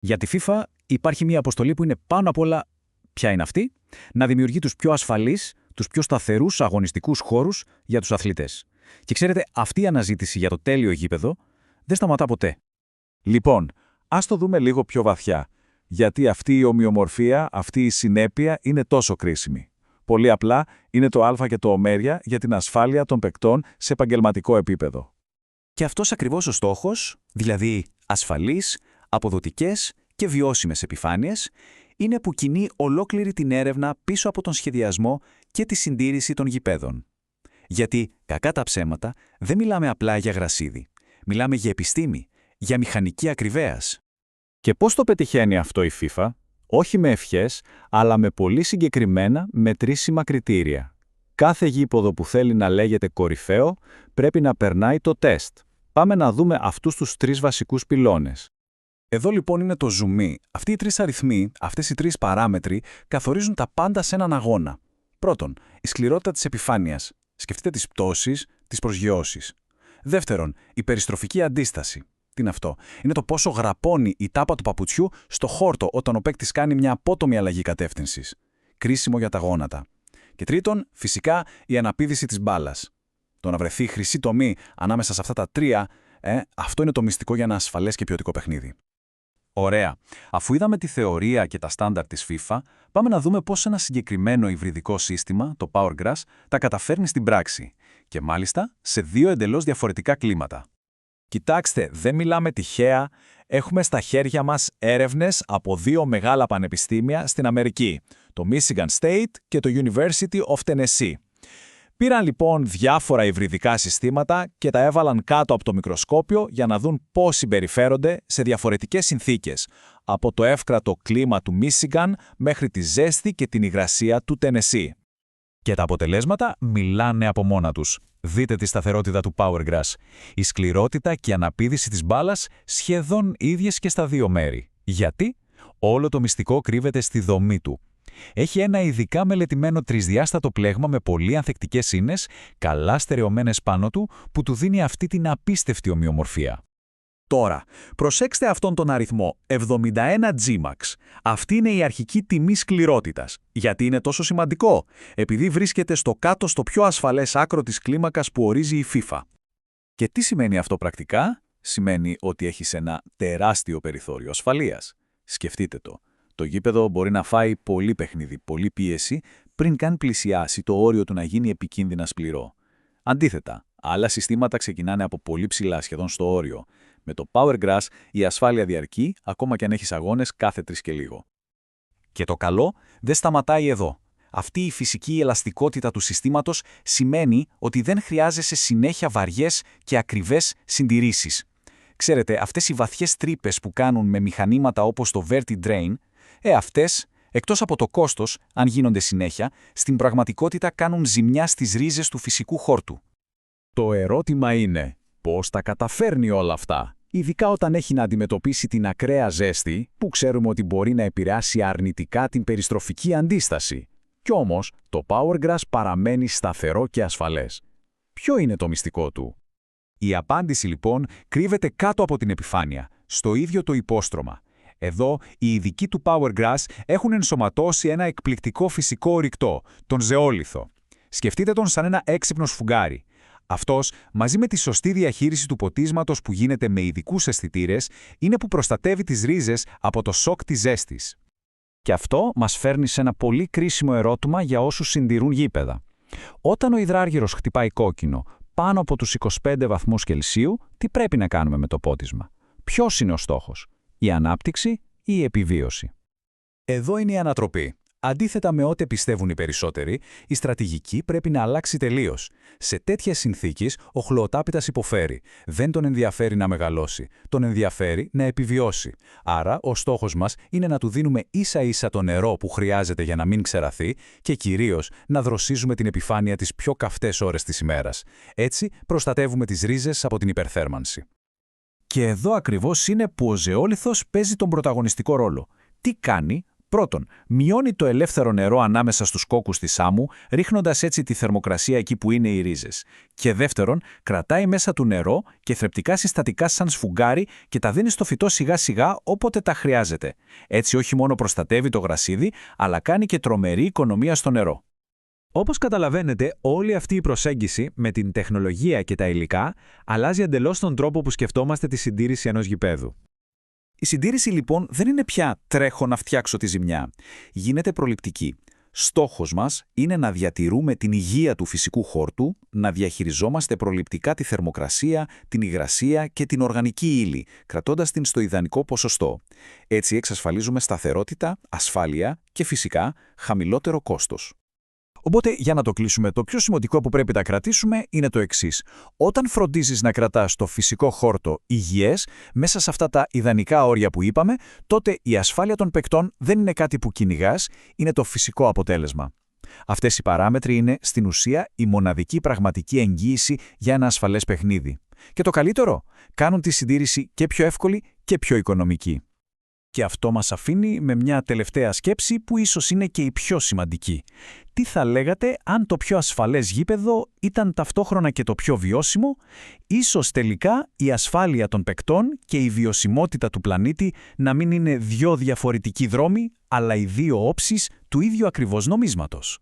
Για τη FIFA υπάρχει μια αποστολή που είναι πάνω απ' όλα. Ποια είναι αυτή? Να δημιουργεί τους πιο ασφαλείς, τους πιο σταθερούς αγωνιστικούς χώρους για τους αθλητές. Και ξέρετε, αυτή η αναζήτηση για το τέλειο γήπεδο δεν σταματά ποτέ. Λοιπόν, ας το δούμε λίγο πιο βαθιά. Γιατί αυτή η ομοιομορφία, αυτή η συνέπεια είναι τόσο κρίσιμη. Πολύ απλά είναι το α και το ω για την ασφάλεια των παικτών σε επαγγελματικό επίπεδο. Και αυτός ακριβώς ο στόχος, δηλαδή ασφαλείς, αποδοτικές και βιώσιμες επιφάνειες, είναι που κινεί ολόκληρη την έρευνα πίσω από τον σχεδιασμό και τη συντήρηση των γηπέδων. Γιατί, κακά τα ψέματα, δεν μιλάμε απλά για γρασίδι. Μιλάμε για επιστήμη, για μηχανική ακριβέας. Και πώς το πετυχαίνει αυτό η FIFA? Όχι με ευχές, αλλά με πολύ συγκεκριμένα μετρήσιμα κριτήρια. Κάθε γήπεδο που θέλει να λέγεται κορυφαίο πρέπει να περνάει το τεστ. Πάμε να δούμε αυτούς τους 3 βασικούς πυλώνες. Εδώ λοιπόν είναι το ζουμί. Αυτοί οι 3 αριθμοί, αυτές οι 3 παράμετροι, καθορίζουν τα πάντα σε έναν αγώνα. Πρώτον, η σκληρότητα της επιφάνειας. Σκεφτείτε τις πτώσεις, τις προσγειώσεις. Δεύτερον, η περιστροφική αντίσταση. Τι είναι αυτό? Είναι το πόσο γραπώνει η τάπα του παπουτσιού στο χόρτο όταν ο παίκτης κάνει μια απότομη αλλαγή κατεύθυνσης. Κρίσιμο για τα γόνατα. Και τρίτον, φυσικά, η αναπήδηση της μπάλας. Το να βρεθεί χρυσή τομή ανάμεσα σε αυτά τα 3, αυτό είναι το μυστικό για ένα ασφαλές και ποιοτικό παιχνίδι. Ωραία. Αφού είδαμε τη θεωρία και τα στάνταρ της FIFA, πάμε να δούμε πώς ένα συγκεκριμένο υβριδικό σύστημα, το Powergrass, τα καταφέρνει στην πράξη. Και μάλιστα σε 2 εντελώς διαφορετικά κλίματα. Κοιτάξτε, δεν μιλάμε τυχαία, έχουμε στα χέρια μας έρευνες από 2 μεγάλα πανεπιστήμια στην Αμερική, το Michigan State και το University of Tennessee. Πήραν λοιπόν διάφορα υβριδικά συστήματα και τα έβαλαν κάτω από το μικροσκόπιο για να δουν πώς συμπεριφέρονται σε διαφορετικές συνθήκες, από το εύκρατο κλίμα του Michigan μέχρι τη ζέστη και την υγρασία του Tennessee. Και τα αποτελέσματα μιλάνε από μόνα τους. Δείτε τη σταθερότητα του Powergrass. Η σκληρότητα και η αναπήδηση της μπάλας σχεδόν ίδιες και στα 2 μέρη. Γιατί? Όλο το μυστικό κρύβεται στη δομή του. Έχει ένα ειδικά μελετημένο τρισδιάστατο πλέγμα με πολύ ανθεκτικές ίνες, καλά στερεωμένες πάνω του, που του δίνει αυτή την απίστευτη ομοιομορφία. Τώρα, προσέξτε αυτόν τον αριθμό, 71 Gmax. Αυτή είναι η αρχική τιμή σκληρότητας. Γιατί είναι τόσο σημαντικό? Επειδή βρίσκεται στο κάτω στο πιο ασφαλές άκρο της κλίμακας που ορίζει η FIFA. Και τι σημαίνει αυτό πρακτικά? Σημαίνει ότι έχεις ένα τεράστιο περιθώριο ασφαλείας. Σκεφτείτε το. Το γήπεδο μπορεί να φάει πολύ παιχνίδι, πολύ πίεση, πριν καν πλησιάσει το όριο του να γίνει επικίνδυνα σκληρό. Αντίθετα, άλλα συστήματα ξεκινάνε από πολύ ψηλά, σχεδόν στο όριο. Με το Powergrass η ασφάλεια διαρκεί, ακόμα και αν έχεις αγώνες κάθε 3 και λίγο. Και το καλό δεν σταματάει εδώ. Αυτή η φυσική ελαστικότητα του συστήματος σημαίνει ότι δεν χρειάζεσαι συνέχεια βαριές και ακριβές συντηρήσεις. Ξέρετε, αυτές οι βαθιές τρύπες που κάνουν με μηχανήματα όπως το VertiDrain, αυτές, εκτός από το κόστος, αν γίνονται συνέχεια, στην πραγματικότητα κάνουν ζημιά στις ρίζες του φυσικού χόρτου. Το ερώτημα είναι, πώς τα καταφέρνει όλα αυτά? Ειδικά όταν έχει να αντιμετωπίσει την ακραία ζέστη, που ξέρουμε ότι μπορεί να επηρεάσει αρνητικά την περιστροφική αντίσταση. Κι όμως, το Powergrass παραμένει σταθερό και ασφαλές. Ποιο είναι το μυστικό του? Η απάντηση λοιπόν κρύβεται κάτω από την επιφάνεια, στο ίδιο το υπόστρωμα. Εδώ, οι ειδικοί του Powergrass έχουν ενσωματώσει ένα εκπληκτικό φυσικό ορυκτό, τον ζεόλιθο. Σκεφτείτε τον σαν ένα έξυπνο σφουγγάρι. Αυτός, μαζί με τη σωστή διαχείριση του ποτίσματος που γίνεται με ειδικούς αισθητήρες, είναι που προστατεύει τις ρίζες από το σοκ της ζέστης. Και αυτό μας φέρνει σε ένα πολύ κρίσιμο ερώτημα για όσους συντηρούν γήπεδα. Όταν ο υδράργυρος χτυπάει κόκκινο πάνω από τους 25 βαθμούς Κελσίου, τι πρέπει να κάνουμε με το πότισμα? Ποιος είναι ο στόχος? Η ανάπτυξη ή η επιβίωση? Εδώ είναι η ανατροπή. Αντίθετα με ό,τι πιστεύουν οι περισσότεροι, η στρατηγική πρέπει να αλλάξει τελείως. Σε τέτοιες συνθήκες, ο χλωοτάπητας υποφέρει. Δεν τον ενδιαφέρει να μεγαλώσει. Τον ενδιαφέρει να επιβιώσει. Άρα, ο στόχος μας είναι να του δίνουμε ίσα-ίσα το νερό που χρειάζεται για να μην ξεραθεί και κυρίως να δροσίζουμε την επιφάνεια τις πιο καυτές ώρες της ημέρας. Έτσι, προστατεύουμε τις ρίζες από την υπερθέρμανση. Και εδώ ακριβώς είναι που ο ζεόλιθος παίζει τον πρωταγωνιστικό ρόλο. Τι κάνει? Πρώτον, μειώνει το ελεύθερο νερό ανάμεσα στους κόκκους της άμμου, ρίχνοντας έτσι τη θερμοκρασία εκεί που είναι οι ρίζες. Και δεύτερον, κρατάει μέσα του νερό και θρεπτικά συστατικά σαν σφουγγάρι και τα δίνει στο φυτό σιγά-σιγά όποτε τα χρειάζεται. Έτσι όχι μόνο προστατεύει το γρασίδι, αλλά κάνει και τρομερή οικονομία στο νερό. Όπως καταλαβαίνετε, όλη αυτή η προσέγγιση με την τεχνολογία και τα υλικά αλλάζει εντελώς τον τρόπο που σκεφτόμαστε τη συντήρηση ενός γηπέδου. Η συντήρηση λοιπόν δεν είναι πια τρέχω να φτιάξω τη ζημιά. Γίνεται προληπτική. Στόχος μας είναι να διατηρούμε την υγεία του φυσικού χόρτου, να διαχειριζόμαστε προληπτικά τη θερμοκρασία, την υγρασία και την οργανική ύλη, κρατώντας την στο ιδανικό ποσοστό. Έτσι εξασφαλίζουμε σταθερότητα, ασφάλεια και φυσικά χαμηλότερο κόστος. Οπότε, για να το κλείσουμε, το πιο σημαντικό που πρέπει να κρατήσουμε είναι το εξής. Όταν φροντίζεις να κρατάς το φυσικό χόρτο υγιές, μέσα σε αυτά τα ιδανικά όρια που είπαμε, τότε η ασφάλεια των παικτών δεν είναι κάτι που κυνηγάς, είναι το φυσικό αποτέλεσμα. Αυτές οι παράμετροι είναι, στην ουσία, η μοναδική πραγματική εγγύηση για ένα ασφαλές παιχνίδι. Και το καλύτερο, κάνουν τη συντήρηση και πιο εύκολη και πιο οικονομική. Και αυτό μας αφήνει με μια τελευταία σκέψη που ίσως είναι και η πιο σημαντική. Τι θα λέγατε αν το πιο ασφαλές γήπεδο ήταν ταυτόχρονα και το πιο βιώσιμο? Ίσως τελικά η ασφάλεια των παικτών και η βιωσιμότητα του πλανήτη να μην είναι δύο διαφορετικοί δρόμοι, αλλά οι δύο όψεις του ίδιου ακριβώς νομίσματος.